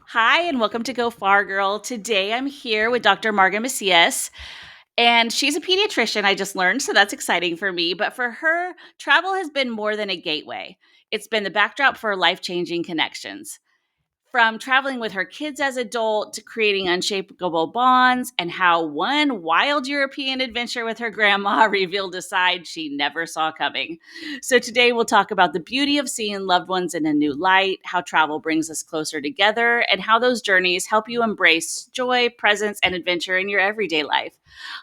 Hi, and welcome to Go Far Girl. Today I'm here with Dr. Marga Macias, and she's a pediatrician, I just learned, so that's exciting for me. But for her, travel has been more than a gateway, it's been the backdrop for life changing connections. From traveling with her kids as adult to creating unshakable bonds, and how one wild European adventure with her grandma revealed a side she never saw coming. So today we'll talk about the beauty of seeing loved ones in a new light, how travel brings us closer together, and how those journeys help you embrace joy, presence, and adventure in your everyday life.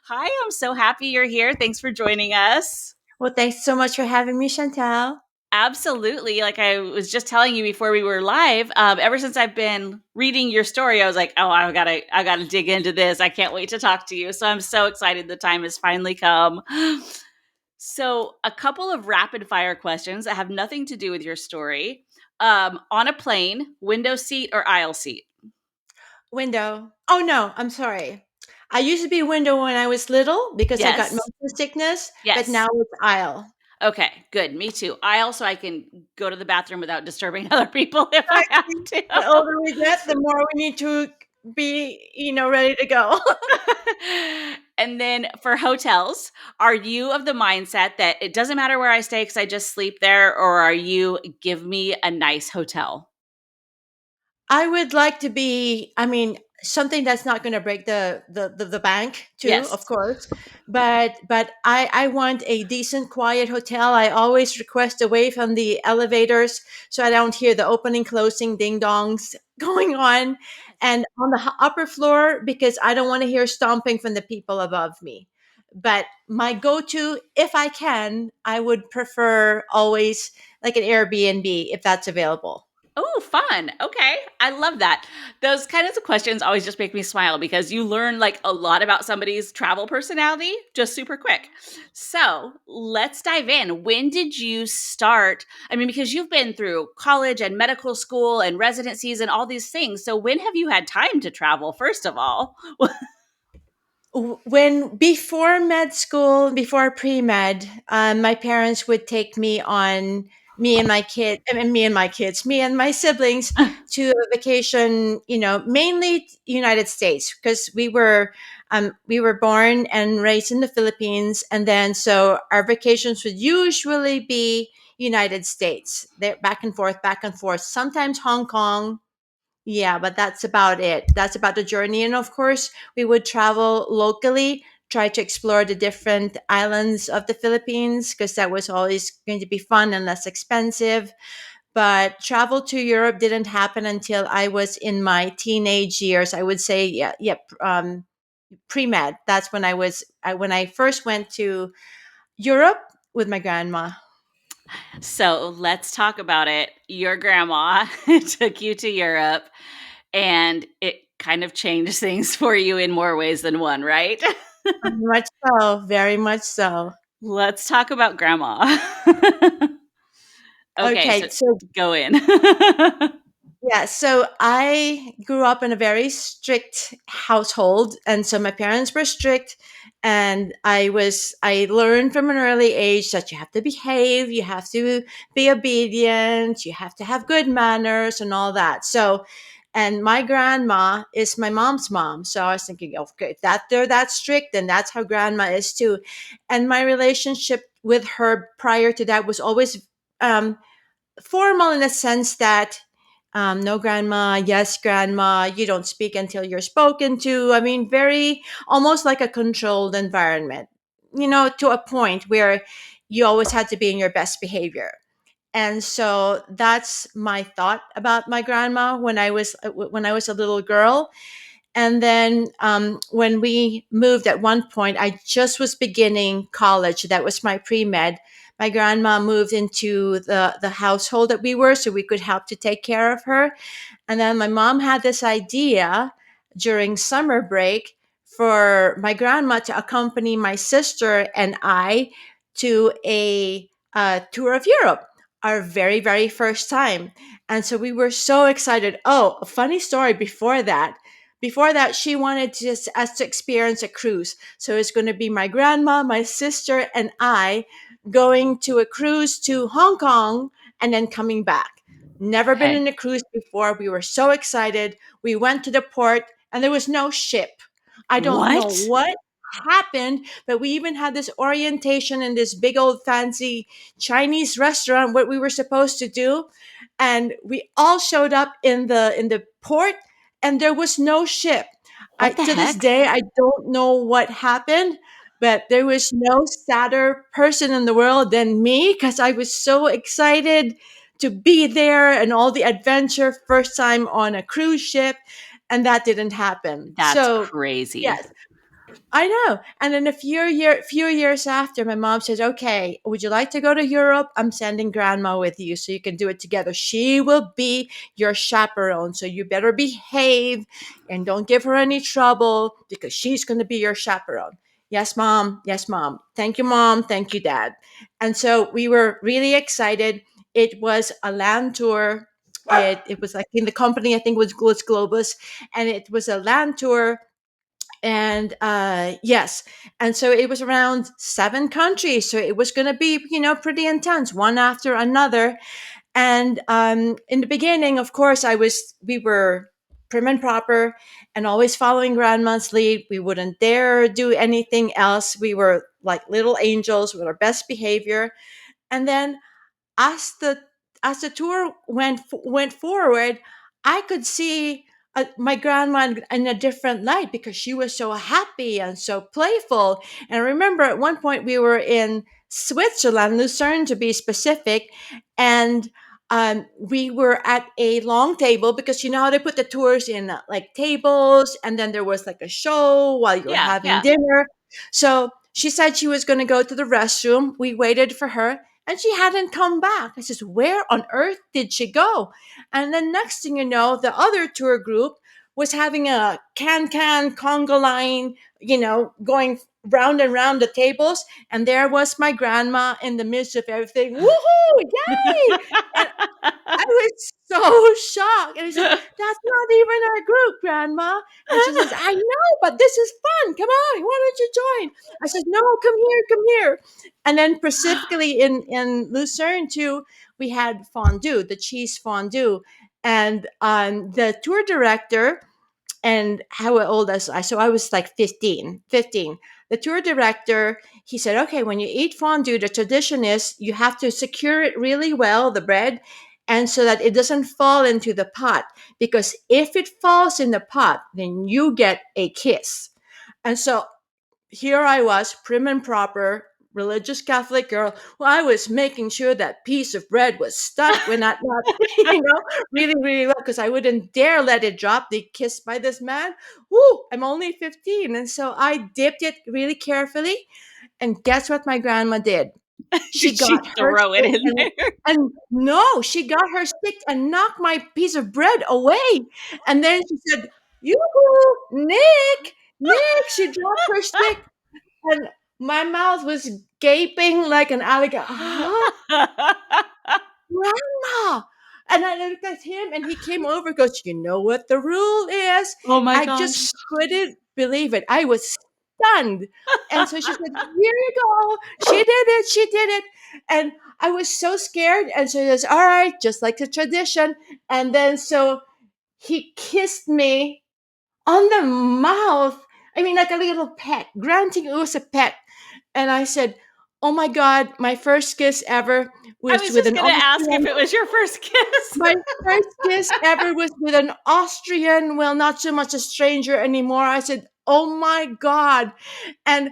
Hi, I'm so happy you're here. Thanks for joining us. Well, thanks so much for having me, Chantal. Absolutely. Like I was just telling you before we were live, ever since I've been reading your story, I was like, oh, I gotta dig into this. I can't wait to talk to you. So I'm so excited the time has finally come. So a couple of rapid fire questions that have nothing to do with your story. On a plane, window seat or aisle seat? Window. Oh, no, I'm sorry. I used to be window when I was little because I got Yes. motion sickness, but Yes. now it's aisle. Okay, good. Me too. Aisle so I can go to the bathroom without disturbing other people if I have Exactly. The to. older we get, the more we need to be ready to go. And then for hotels, are you of the mindset that it doesn't matter where I stay because I just sleep there, or are you give me a nice hotel? I would like to be, something that's not going to break the bank too, of Yes. course. But I want a decent, quiet hotel. I always request away from the elevators so I don't hear the opening, closing ding dongs going on, and on the upper floor because I don't want to hear stomping from the people above me. But my go-to, if I can, I would prefer always like an Airbnb if that's available. Oh, fun. Okay. I love that. Those kinds of questions always just make me smile because you learn like a lot about somebody's travel personality just super quick. So let's dive in. When did you start? I mean, because you've been through college and medical school and residencies and all these things. So when have you had time to travel, first of all? When before med school, before pre-med, my parents would take me and my siblings to a vacation, mainly United States, because we were born and raised in the Philippines, and then so our vacations would usually be United States. They're back and forth, sometimes Hong Kong. Yeah, but that's about it. That's about the journey. And of course, we would travel locally, try to explore the different islands of the Philippines because that was always going to be fun and less expensive. But travel to Europe didn't happen until I was in my teenage years. I would say, pre med. That's when when I first went to Europe with my grandma. So let's talk about it. Your grandma took you to Europe and it kind of changed things for you in more ways than one, right? Very much so. Very much so. Let's talk about grandma. Okay, so Okay, so go in. yeah, so I grew up in a very strict household, and so my parents were strict, and I learned from an early age that you have to behave, you have to be obedient, you have to have good manners and all that. So, and my grandma is my mom's mom, so I was thinking, okay, if that they're that strict, then that's how grandma is too. And my relationship with her prior to that was always um, formal in the sense that no grandma, yes grandma, you don't speak until you're spoken to. I mean, very almost like a controlled environment, to a point where you always had to be in your best behavior. And so that's my thought about my grandma when I was a little girl. And then when we moved at one point, I just was beginning college. That was my pre med. My grandma moved into the household that we were, so we could help to take care of her. And then my mom had this idea during summer break for my grandma to accompany my sister and I to a tour of Europe, our very, very first time. And so we were so excited. Oh, a funny story before that. Before that, she wanted us to experience a cruise. So it's going to be my grandma, my sister, and I going to a cruise to Hong Kong and then coming back. Never been Okay. in a cruise before. We were so excited. We went to the port and there was no ship. I don't know What? what happened, but we even had this orientation in this big old fancy Chinese restaurant, what we were supposed to do. And we all showed up in the port and there was no ship. I What the to this heck? day I don't know what happened, but there was no sadder person in the world than me because I was so excited to be there and all the adventure, first time on a cruise ship, and that didn't happen. That's So crazy. yes, I know. And then few years after, my mom says, "Okay, would you like to go to Europe? I'm sending grandma with you so you can do it together. She will be your chaperone. So you better behave and don't give her any trouble because she's going to be your chaperone." Yes, mom. Yes, mom. Thank you, mom. Thank you, dad. And so we were really excited. It was a land tour. It was like in the company, I think was Globus, and it was a land tour. And yes, and so it was around 7 countries, so it was going to be, pretty intense, one after another. And in the beginning, of course, we were prim and proper and always following grandma's lead. We wouldn't dare do anything else. We were like little angels with our best behavior. And then as the tour went forward, I could see my grandma in a different light because she was so happy and so playful. And I remember at one point we were in Switzerland, Lucerne to be specific, and we were at a long table because you know how they put the tours in like tables, and then there was like a show while you were Yeah, having yeah. dinner. So she said she was going to go to the restroom. We waited for her and she hadn't come back. I says, "Where on earth did she go?" And then next thing you know, the other tour group was having a can conga line, going round and round the tables. And there was my grandma in the midst of everything. Woohoo! Yay! And I was so shocked. And I said, "That's not even our group, Grandma." And she says, "I know, but this is fun. Come on, why don't you join?" I said, "No, come here, come here." And then specifically in Lucerne too, we had fondue, the cheese fondue. And the tour director, and how old was I? So I was like 15, 15. The tour director, he said, "Okay, when you eat fondue, the tradition is you have to secure it really well, the bread, and so that it doesn't fall into the pot. Because if it falls in the pot, then you get a kiss." And so here I was, prim and proper, religious Catholic girl. Well, I was making sure that piece of bread was stuck when not really, really well, because I wouldn't dare let it drop. They kissed by this man. Woo! I'm only 15. And so I dipped it really carefully. And guess what my grandma did? Did She got she her throw it stick in there? and no, she got her stick and knocked my piece of bread away. And then she said, "Yoo-hoo, Nick, Nick." She dropped her stick and my mouth was gaping like an alligator. "Huh? Grandma." And I looked at him and he came over, goes, "You know what the rule is?" Oh my I just gosh. couldn't believe it. I was stunned. And so she said, "Here you go." She did it. She did it. And I was so scared. And so she says, "All right, just like the tradition." And then so he kissed me on the mouth. I mean, like a little pet, granting it was a pet. And I said, "Oh my God, my first kiss ever I was was with just an gonna ask if Austrian." it was your first kiss. My first kiss ever was with an Austrian, well, not so much a stranger anymore. I said, "Oh my God." And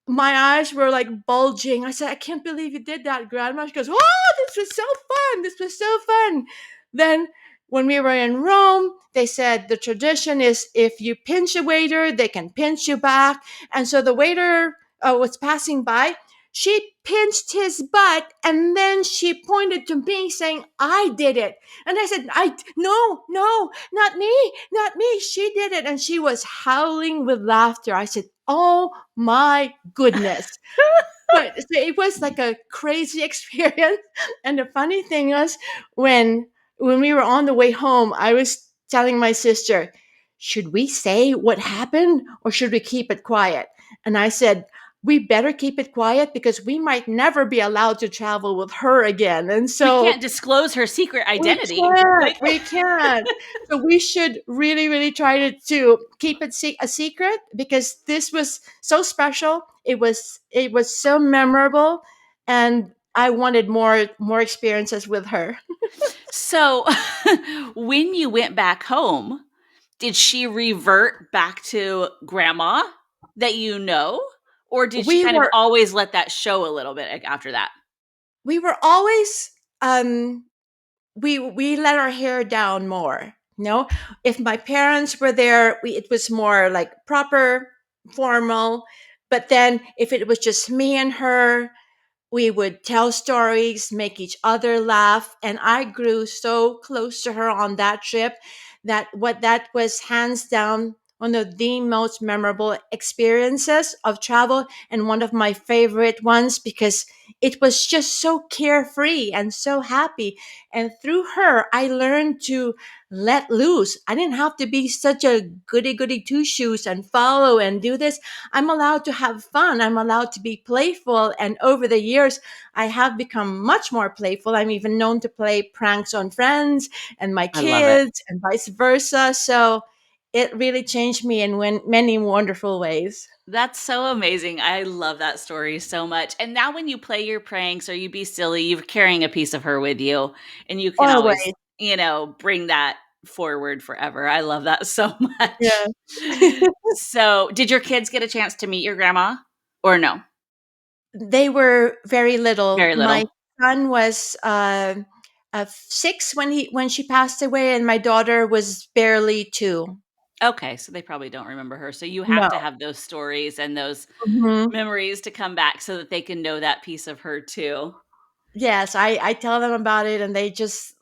my eyes were like bulging. I said, "I can't believe you did that, Grandma." She goes, "Oh, this was so fun. This was so fun." Then, when we were in Rome, they said the tradition is if you pinch a waiter, they can pinch you back. And so the waiter was passing by. She pinched his butt and then she pointed to me saying, "I did it." And I said, No, no, not me, not me. She did it." And she was howling with laughter. I said, "Oh my goodness." But so it was like a crazy experience. And the funny thing was when we were on the way home, I was telling my sister, "Should we say what happened or should we keep it quiet?" And I said, we better keep it quiet because we might never be allowed to travel with her again. And We so can't disclose her secret we identity. can't, Like, we can't. So we should really, really try to keep it a secret because this was so special. It was so memorable, and I wanted more experiences with her. so when you went back home, did she revert back to grandma that you know? Or did she We kind of were always let that show a little bit after that? we were always we let our hair down more. If my parents were there, it was more like proper, formal. But then if it was just me and her, we would tell stories, make each other laugh, and I grew so close to her on that trip that was hands down one of the most memorable experiences of travel, and one of my favorite ones because it was just so carefree and so happy. And through her, I learned to let loose. I didn't have to be such a goody goody two shoes and follow and do this. I'm allowed to have fun. I'm allowed to be playful. And over the years, I have become much more playful. I'm even known to play pranks on friends and my I love it. kids and vice versa. So it really changed me in many wonderful ways. That's so amazing. I love that story so much. And now when you play your pranks or you be silly, you're carrying a piece of her with you and you can always, Always. bring that forward forever. I love that so much. Yeah. So, did your kids get a chance to meet your grandma or no? They were very little. Very My little. son was 6 when she passed away, and my daughter was barely 2. Okay, so they probably don't remember her. So you have No. to have those stories and those Mhm. memories to come back so that they can know that piece of her too. Yes, I tell them about it, and they just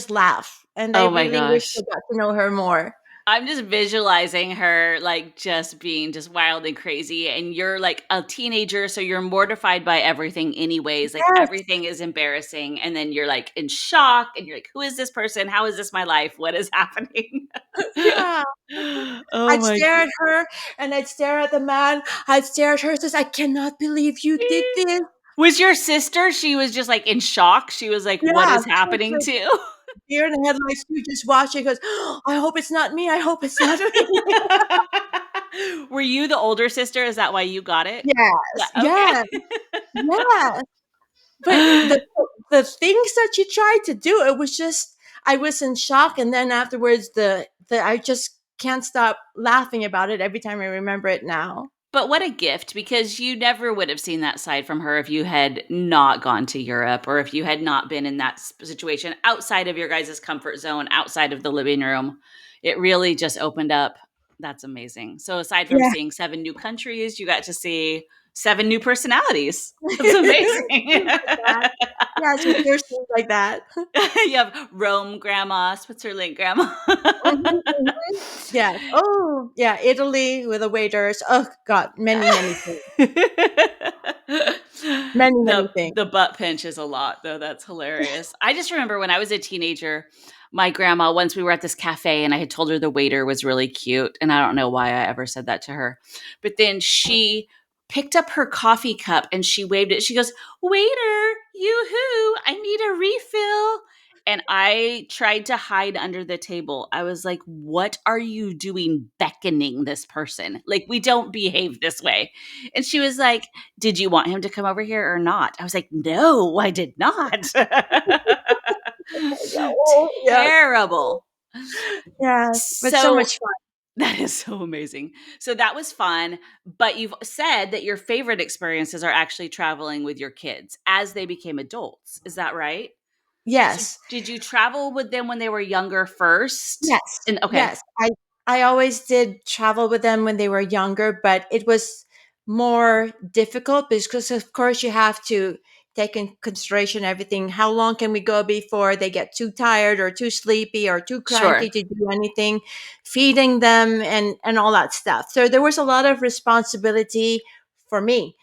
laugh, and they Oh my really wish gosh. they got to know her more. I'm just visualizing her like just being just wild and crazy. And you're like a teenager, so you're mortified by everything, anyways. Like Yes, everything is embarrassing. And then you're like in shock and you're like, who is this person? How is this my life? What is happening? yeah. Oh I'd my stare at her, and I'd stare at the man. I'd stare at her, says, "I cannot believe you did this." Was your sister, she was just, like, in shock? She was like, "What Yeah, is she was happening like to?" deer in the headlights too, just watching, goes, "I hope it's not me. I hope it's not me." Were you the older sister? Is that why you got it? Yeah, Yes, okay. yes, yes. But the things that she tried to do, it was just I was in shock, and then afterwards, the I just can't stop laughing about it every time I remember it now. But what a gift, because you never would have seen that side from her if you had not gone to Europe or if you had not been in that situation outside of your guys' comfort zone, outside of the living room. It really just opened up. That's amazing. So aside from Yeah. seeing 7 new countries, you got to see 7 new personalities. That's amazing. Things like that. Yes, with there's things like that. You have Rome grandma, Switzerland grandma. Mhm, mhm. Yes. Oh, yeah, Italy with the waiters. Oh god, many, many things. Many, many things. The butt pinch is a lot, though. That's hilarious. I just remember when I was a teenager, my grandma, once we were at this cafe and I had told her the waiter was really cute, and I don't know why I ever said that to her. But then she picked up her coffee cup and she waved it. She goes, "Waiter, yoo-hoo, I need a refill." And I tried to hide under the table. I was like, "What are you doing beckoning this person? Like, we don't behave this way." And she was like, "Did you want him to come over here or not?" I was like, "No, I did not." Yeah, oh, yeah. Terrible. Yes, but so So much fun. that is so amazing. So that was fun, but you've said that your favorite experiences are actually traveling with your kids as they became adults. Is that right? So Yes. did you travel with them when they were younger first? Yes, And okay, yes. I always did travel with them when they were younger, but it was more difficult because, of course, you have to take in consideration everything. How long can we go before they get too tired or too sleepy or too cranky sure. to do anything? Feeding them and all that stuff. So there was a lot of responsibility for me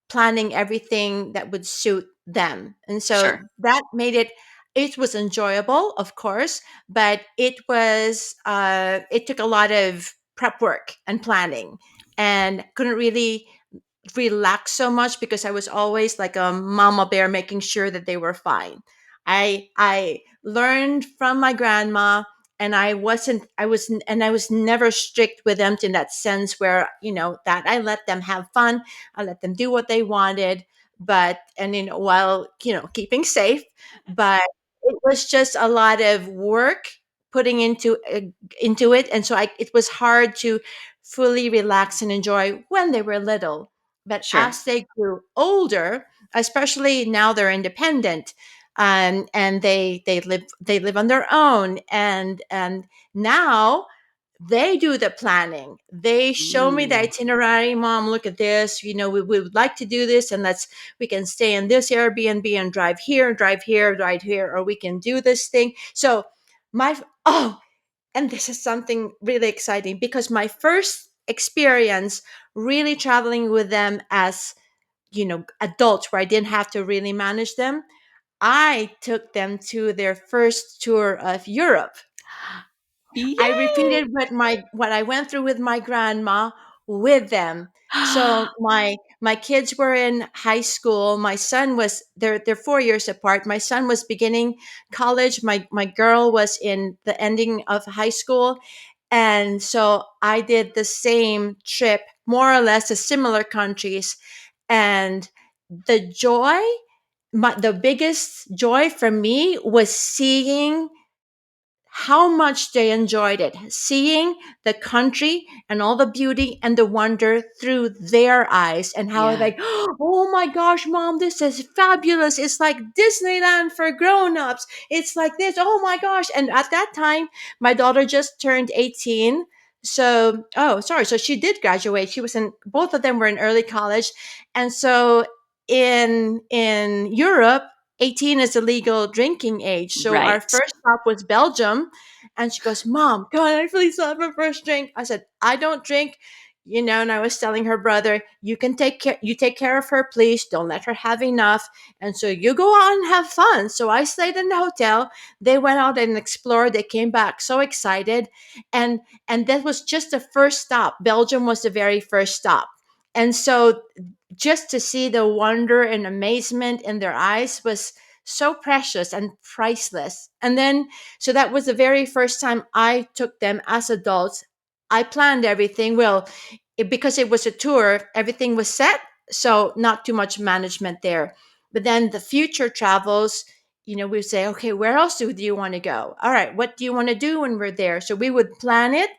planning everything that would suit them. And so Sure. that made it was enjoyable, of course, but it took a lot of prep work and planning, and couldn't really relax so much because I was always like a mama bear making sure that they were fine. I learned from my grandma, and I was never strict with them in that sense where, that I let them have fun, I let them do what they wanted, but and while, keeping safe, but it was just a lot of work putting into it, and so it was hard to fully relax and enjoy when they were little. But Sure. as they grew older, especially now they're independent, and they live on their own, and now they do the planning. They show me the Mm, itinerary. Mom, look at this. We would like to do this, and we can stay in this Airbnb and drive here, drive here, or we can do this thing. So my oh, and this is something really exciting because my first experience really traveling with them as, adults, where I didn't have to really manage them, I took them to their first tour of Europe. I yay! repeated what I went through with my grandma with them. So my kids were in high school. My son was they're 4 years apart. My son was beginning college. My girl was in the ending of high school. And so I did the same trip, more or less, to similar countries. And the joy, the biggest joy for me was seeing how much they enjoyed it, seeing the country and all the beauty and the wonder through their eyes, and how Yeah. like, oh my gosh, mom, this is fabulous. It's like Disneyland for grown-ups. It's like this. Oh my gosh. And at that time, my daughter just turned 18. So, oh, sorry. So she did graduate. She was in both of them were in early college. And so in Europe, 18 is a legal drinking age. So our Right. first stop was Belgium. And she goes, Mom, can I please have a first drink? I said, I don't drink. And I was telling her brother, you take care of her, please. Don't let her have enough. And so you go out and have fun. So I stayed in the hotel. They went out and explored. They came back so excited. And and that was just the first stop. Belgium was the very first stop. And so just to see the wonder and amazement in their eyes was so precious and priceless. And then, so that was the very first time I took them as adults. I planned everything. Well, because it was a tour, everything was set. So, not too much management there. But then the future travels, we say, okay, where else do you want to go? All right, what do you want to do when we're there? So, we would plan it,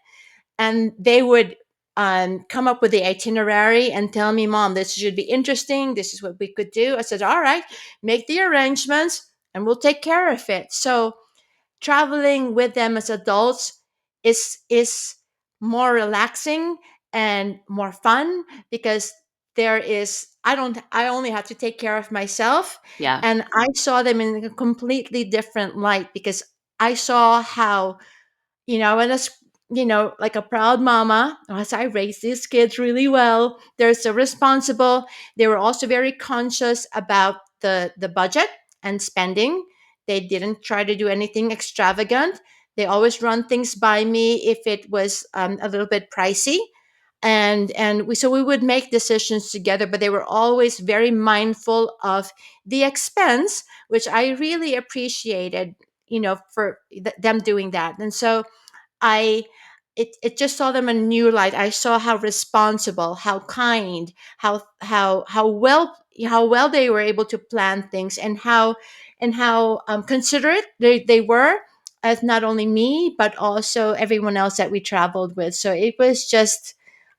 and they would come up with the itinerary and tell me, Mom, this should be interesting. This is what we could do. I said, all right, make the arrangements and we'll take care of it. So traveling with them as adults is more relaxing and more fun because I only have to take care of myself, Yeah. and I saw them in a completely different light because I saw how, and as like a proud mama, as I raised these kids really well, they're so responsible. They were also very conscious about the budget and spending. They didn't try to do anything extravagant. They always run things by me if it was a little bit pricey, and we would make decisions together, but they were always very mindful of the expense, which I really appreciated, for them doing that. And so I it just saw them in a new light. I saw how responsible, how kind, how well they were able to plan things, and how considerate they were of not only me but also everyone else that we traveled with. So it was just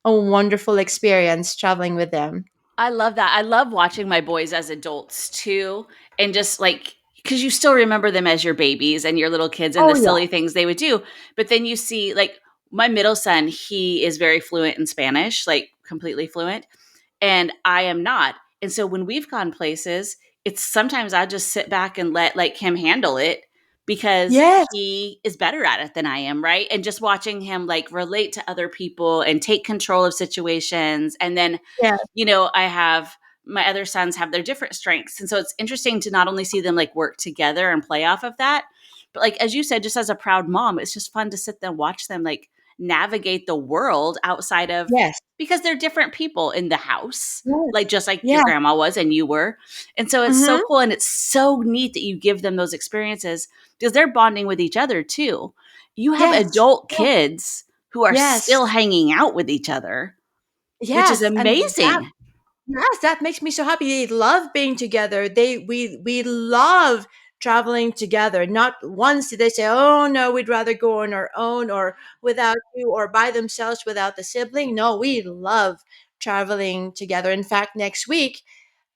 a wonderful experience traveling with them. I love that. I love watching my boys as adults too, and just like because you still remember them as your babies and your little kids and the Oh yeah. silly things they would do. But then you see, like, my middle son, he is very fluent in Spanish, like completely fluent, and I am not. And so when we've gone places, it's sometimes I just sit back and let like him handle it because Yes. he is better at it than I am, right? And just watching him like relate to other people and take control of situations. And then, Yes. I have my other sons have their different strengths. And so it's interesting to not only see them like work together and play off of that, but like as you said, just as a proud mom, it's just fun to sit there and watch them like navigate the world outside of Yes. because they're different people in the house, like Yes. just like your Yeah. grandma was and you were. And so it's so Mhm. cool and it's so neat that you give them those experiences because they're bonding with each other too. You have Yes. adult Yeah. kids who are Yes. still hanging out with each other, which is Yes. And that amazing. yes, that makes me so happy. They love being together. We love traveling together. Not once did they say, "Oh no, we'd rather go on our own or without you or by themselves without the sibling." No, we love traveling together. In fact, next week,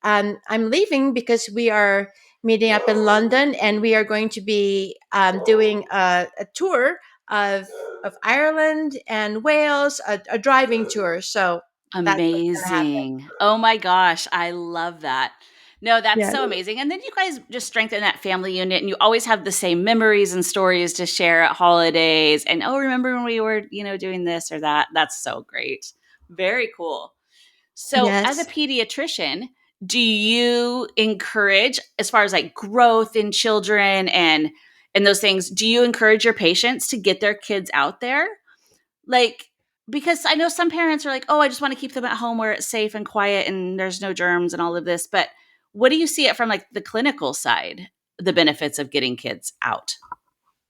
I'm leaving because we are meeting up in London, and we are going to be doing a tour of of Ireland and Wales, a driving tour. So that's what's going to happen. Amazing. Oh my gosh, I love that. No, that's Yes. so amazing. And then you guys just strengthen that family unit and you always have the same memories and stories to share at holidays. And oh, remember when we were, doing this or that? That's so great. Very cool. So, as a Yes. pediatrician, do you encourage as far as like growth in children and those things, do you encourage your patients to get their kids out there? Like, because I know some parents are like, "Oh, I just want to keep them at home where it's safe and quiet and there's no germs and all of this." But what do you see it from like the clinical side, the benefits of getting kids out?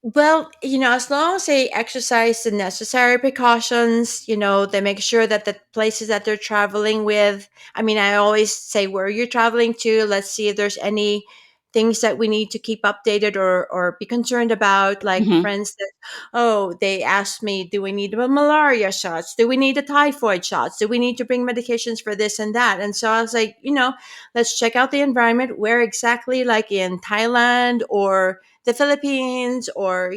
Well, as long as they exercise the necessary precautions, they make sure that the places that they're traveling with, I mean, I always say where you're traveling to, let's see if there's any things that we need to keep updated or be concerned about. Like, for Mhm. instance, oh, they asked me, do we need the malaria shots? Do we need the typhoid shots? Do we need to bring medications for this and that? And so I was like, let's check out the environment. Where exactly, like in Thailand or the Philippines or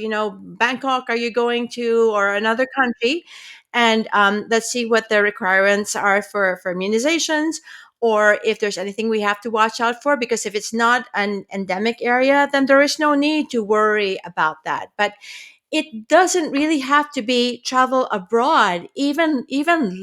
Bangkok are you going to or another country, and let's see what the requirements are for immunizations or if there's anything we have to watch out for, because if it's not an endemic area, then there is no need to worry about that. But it doesn't really have to be travel abroad, even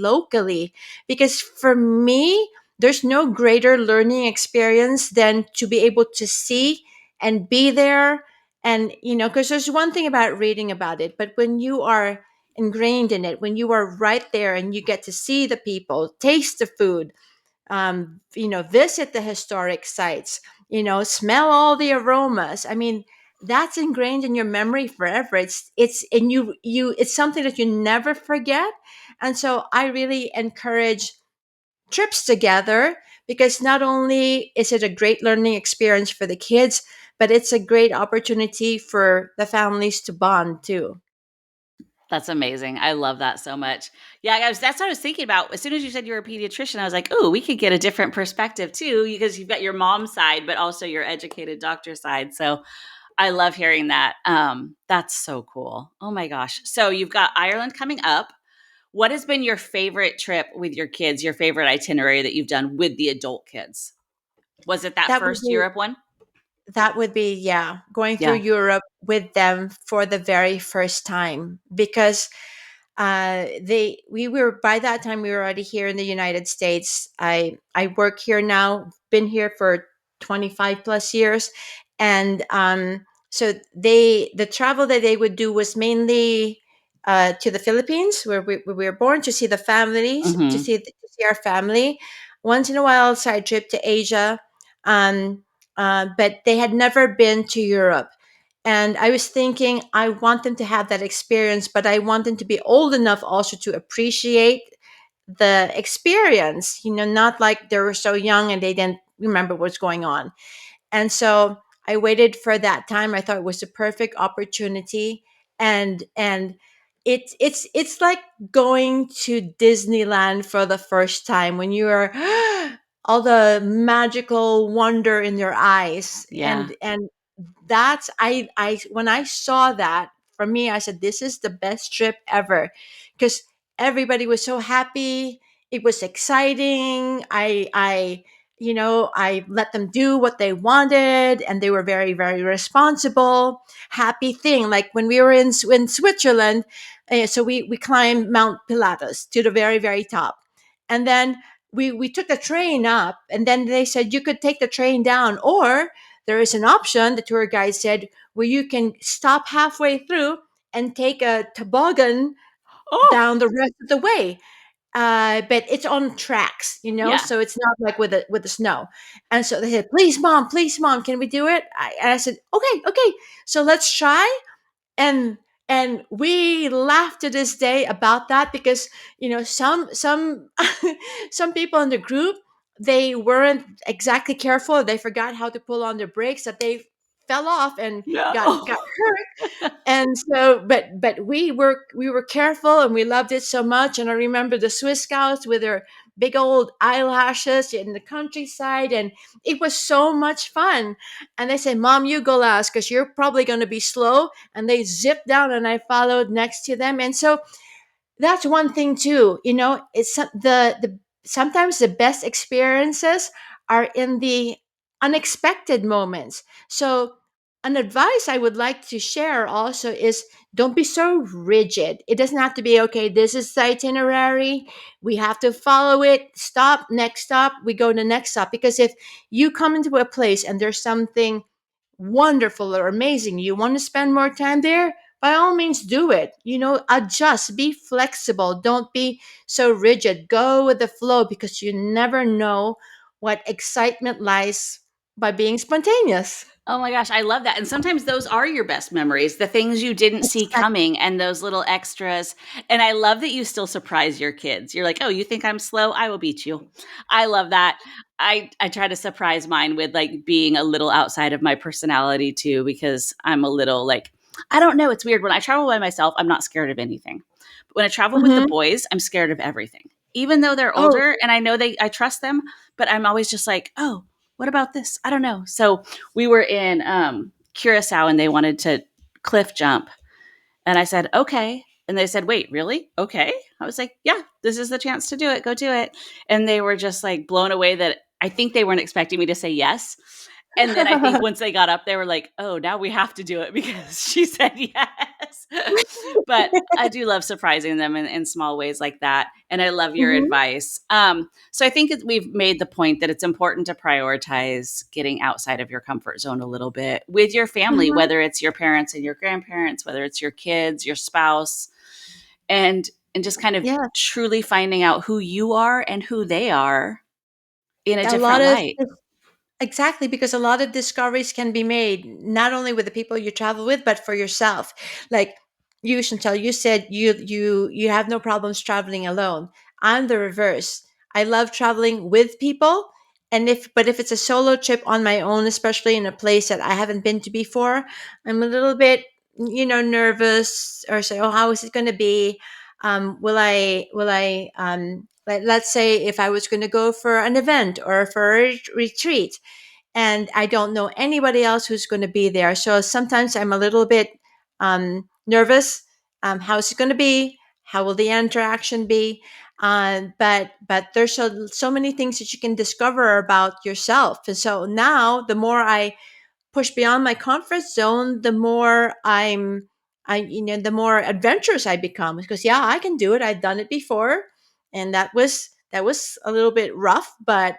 locally, because for me there's no greater learning experience than to be able to see and be there. And because there's one thing about reading about it, but when you are ingrained in it, when you are right there and you get to see the people, taste the food, visit the historic sites, smell all the aromas. I mean, that's ingrained in your memory forever. It's and it's something that you never forget. And so I really encourage trips together, because not only is it a great learning experience for the kids, but it's a great opportunity for the families to bond too. That's amazing. I love that so much. Yeah, that's what I was thinking about. As soon as you said you were a pediatrician, I was like, "Oh, we could get a different perspective too because you've got your mom's side, but also your educated doctor side." So, I love hearing that. That's so cool. Oh my gosh. So, you've got Ireland coming up. What has been your favorite trip with your kids, your favorite itinerary that you've done with the adult kids? Was it that That would first be Europe one? yeah, going through Yeah. Europe with them for the very first time, because they we were by that time we were already here in the United States. I work here now, been here for 25 plus years. And so the travel that they would do was mainly to the Philippines, where we were born, to see the families, Mhm. to see our family. Once in a while, side trip to Asia. um, but they had never been to Europe. And I was thinking, I want them to have that experience, but I want them to be old enough also to appreciate the experience, not like they were so young and they didn't remember what's going on. And so I waited for that time. I thought it was the perfect opportunity. And it's like going to Disneyland for the first time, when you are all the magical wonder in your eyes. Yeah. And that's I when I saw that, for me, I said this is the best trip ever, because everybody was so happy. It was exciting. I let them do what they wanted, and they were very, very responsible. Happy thing, like when we were in Switzerland. So we climbed Mount Pilatus to the very, very top, and then we took the train up, and then they said you could take the train down, or there is an option, the tour guide said, where you can stop halfway through and take a toboggan Oh, down the rest of the way. but it's on tracks, Yeah. so it's not like with the snow. And so they said, please, mom, can we do it? And I said, okay, okay, so let's try. And we laugh to this day about that, because some some people in the group, they weren't exactly careful. They forgot how to pull on their brakes, that they fell off and got No. hurt. And so, but we were careful, and we loved it so much. And I remember the Swiss Scouts with their big old eyelashes in the countryside, and it was so much fun. And they said, mom, you go last, because you're probably going to be slow. And they zipped down, and I followed next to them. And so that's one thing too. It's the sometimes the best experiences are in the unexpected moments. So an advice I would like to share also is, don't be so rigid. It doesn't have to be, okay, this is the itinerary, we have to follow it, stop, next stop, we go to the next stop. Because if you come into a place and there's something wonderful or amazing, you want to spend more time there, by all means do it. Adjust, be flexible, don't be so rigid, go with the flow, because you never know what excitement lies by being spontaneous. Oh my gosh, I love that. And sometimes those are your best memories, the things you didn't see Exactly. coming and those little extras. And I love that you still surprise your kids. You're like, "Oh, you think I'm slow? I will beat you." I love that. I try to surprise mine with like being a little outside of my personality too, because I'm a little like, I don't know, it's weird. When I travel by myself, I'm not scared of anything. But when I travel with the Hmm. boys, I'm scared of everything. Even though they're Oh, older and I know I trust them, but I'm always just like, "Oh, what about this? I don't know." So we were in Curacao and they wanted to cliff jump. And I said, okay. And they said, wait, really? Okay. I was like, yeah, this is the chance to do it. Go do it. And they were just like blown away that I think they weren't expecting me to say yes. And then I think once they got up, they were like, oh, now we have to do it because she said yes. But I do love surprising them in small ways like that. And I love your hmm advice. So I think we've made the point that it's important to prioritize getting outside of your comfort zone a little bit with your family, hmm whether it's your parents and your grandparents, whether it's your kids, your spouse, and just kind of yeah, truly finding out who you are and who they are in a a lot different of light. exactly, because a lot of discoveries can be made not only with the people you travel with, but for yourself. Like you, Chantel, you said you have no problems traveling alone. I'm the reverse. I love traveling with people, and if it's a solo trip on my own, especially in a place that I haven't been to before, I'm a little bit nervous, or say, oh, how is it going to be? Let's say if I was going to go for an event or for a retreat, and I don't know anybody else who's going to be there. So sometimes I'm a little bit nervous. How's it going to be? How will the interaction be? But there's so many things that you can discover about yourself. And so now, the more I push beyond my comfort zone, the more the more adventurous I become. Because yeah, I can do it. I've done it before, and that was a little bit rough, but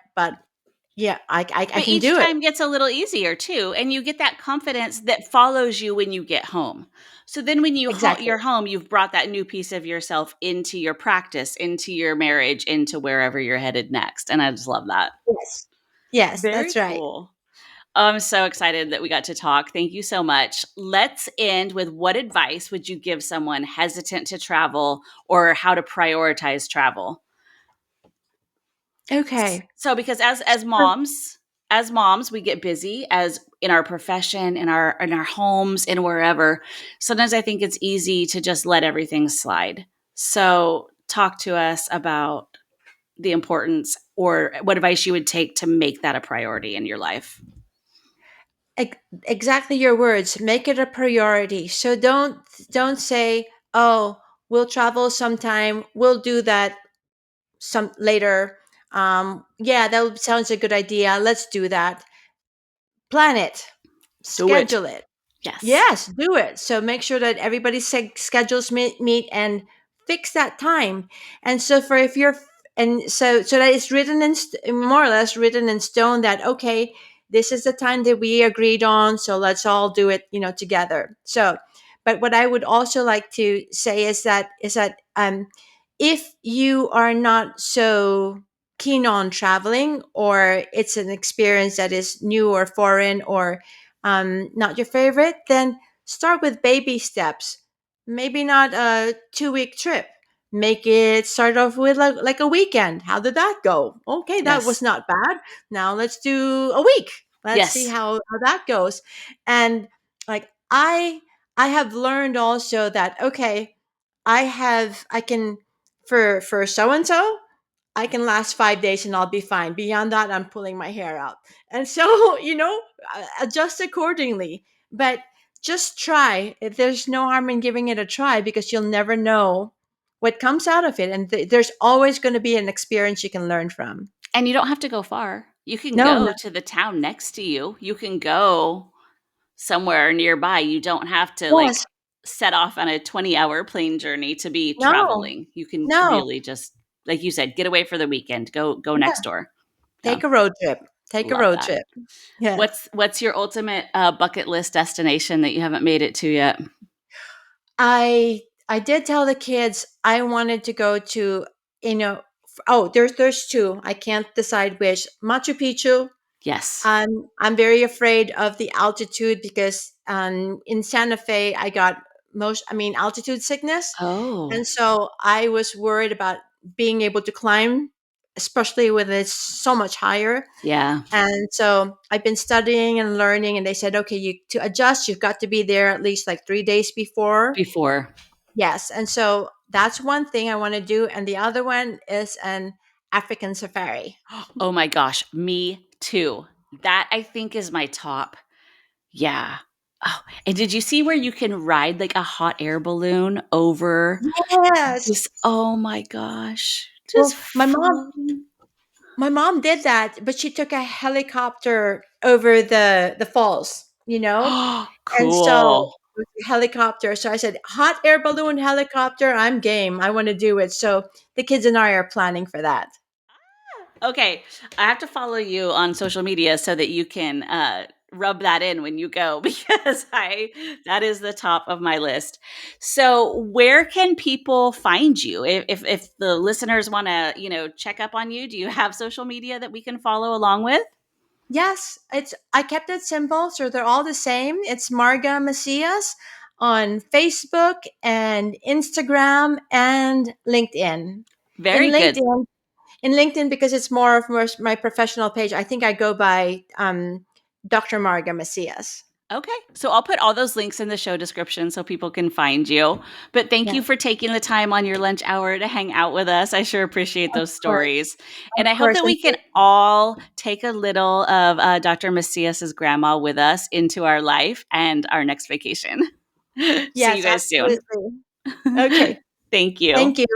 yeah, I But can each do it. time gets a little easier too, and you get that confidence that follows you when you get home. So then when Exactly. you're home, you've brought that new piece of yourself into your practice, into your marriage, into wherever you're headed next. And I just love that. Yes. Yes, Very that's right. cool. I'm so excited that we got to talk. Thank you so much. Let's end with, what advice would you give someone hesitant to travel or how to prioritize travel? Okay. So because as moms we get busy as in our profession, in our homes, in wherever. Sometimes I think it's easy to just let everything slide. So talk to us about the importance or what advice you would take to make that a priority in your life. Exactly your words. Make it a priority. So don't say, "Oh, we'll travel sometime. We'll do that some later." Yeah, that sounds a good idea. Let's do that. Plan it. Do it. Schedule it. Yes. Yes, do it. So make sure that everybody's schedules meet and fix that time. And so for if you're and so that it's written more or less written in stone, that okay, this is the time that we agreed on, so let's all do it, together. So, but what I would also like to say is that if you are not so keen on traveling, or it's an experience that is new or foreign, or not your favorite, then start with baby steps. Maybe not a 2 week trip. Make it start off with like a weekend. How did that go? Okay, that was Yes. not bad. Now let's do a week. Let's see Yes. how that goes. And like I have learned also that, okay, I can, for so and so, I can last 5 days and I'll be fine. Beyond that, I'm pulling my hair out. And so, adjust accordingly. But just try. There's no harm in giving it a try, because you'll never know what comes out of it. And there's always going to be an experience you can learn from. And you don't have to go far. You can No, go no, to the town next to you. You can go somewhere nearby. You don't have to like yes, set off on a 20-hour plane journey to be no, traveling. You can no. really just, like you said, get away for the weekend. Go Yeah. next door. So, Take a road trip. Take a love road that. trip. Yes. What's your ultimate bucket list destination that you haven't made it to yet? I did tell the kids I wanted to go to, oh, there's two. I can't decide which. Machu Picchu. Yes. I'm very afraid of the altitude, because in Santa Fe I got altitude sickness, Oh, and so I was worried about being able to climb, especially when it's so much higher. yeah. And so I've been studying and learning, and they said, okay, you to adjust, you've got to be there at least like 3 days before. Before. Yes, and so that's one thing I want to do, and the other one is an African safari. Oh my gosh, me too. That I think is my top. Yeah. Oh, and did you see where you can ride like a hot air balloon over Yes. this? Oh my gosh. Just Well, floating. my mom did that, but she took a helicopter over the falls, Oh, and so cool. with the helicopter. So I said, hot air balloon helicopter, I'm game. I want to do it. So the kids and I are planning for that. Okay, I have to follow you on social media so that you can rub that in when you go because I that is the top of my list. So, where can people find you if the listeners want to check up on you? Do you have social media that we can follow along with? Yes, I kept it simple, so they're all the same. It's Marga Macias on Facebook and Instagram and LinkedIn. In Very good. LinkedIn, because it's more of my professional page, I think I go by Dr. Marga Macias. Okay. So I'll put all those links in the show description so people can find you. But thank Yeah, you for taking the time on your lunch hour to hang out with us. I sure appreciate of those course, stories. of And I hope course. that we can all take a little of Dr. Macias's grandma with us into our life and our next vacation. See you Yes, guys soon. absolutely. Okay, Thank you. thank you.